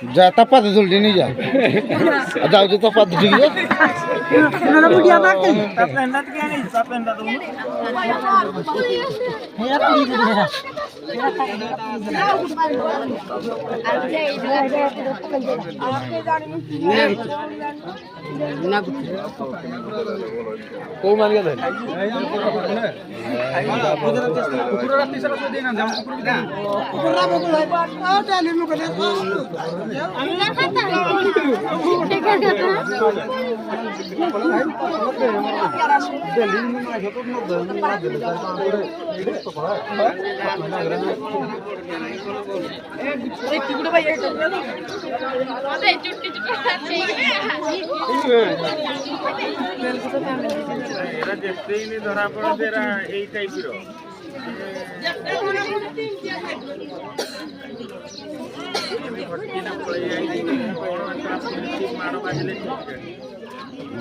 जा तपा दे जल्दी नहीं जा जाओ जो तपा दे ठीक है ना बुढ़िया बात नहीं तपेंदा तो क्या नहीं तपेंदा तो मेरा पूरी दे ना को मान गया कुकुर रास्ते से रस्ते देना जाम कुकुर भी कुकुर रा बकुल है आ टाली में करे अंगला खाता है ठीक है दिल्ली में ना जो तो ना दिल्ली का तो पड़ा एक टुकड़ा भाई एक अबे चुट्टी चुट्टी এরা দেখতেই নি ধরা পড়ে যে এরা এই টাইপের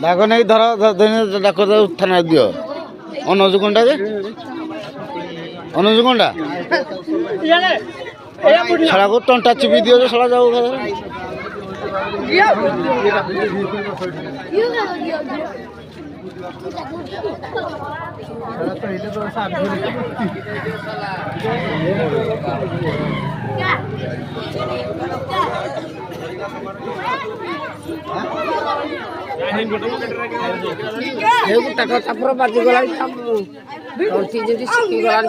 ডাক নেই ধর ডাক থানা দিও অনুজ কোনটা যে অনুজ কোনটা সারা কো টন্টা চিপি দিও যে সারা যাও টাকা চাপড় বাজি গলা যদি শিখি গলা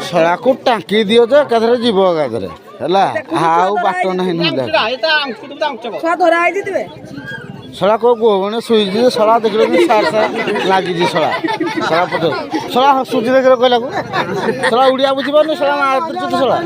ସଳାକୁ ଟାଙ୍କି ଦିଅ ଯେ ଏକାଥରେ ଯିବ ଏକାଥରେ ହେଲା ଆଉ ବାଟ ନାହିଁ ଶଳା କୋଉ କୁହ ମାନେ ଶୋଇଛି ଯେ ଶଳା ଦେଖିଲେ ସାର ସାରା ଲାଗିଛି ଶଳା ଶଳା ପଟ ଶଳା ହସୁଛି ଦେଖିଲେ କହିଲାକୁ ଶଳା ଓଡ଼ିଆ ବୁଝିପାରୁନି ଶଳା ମାରୁଛି ଶଳା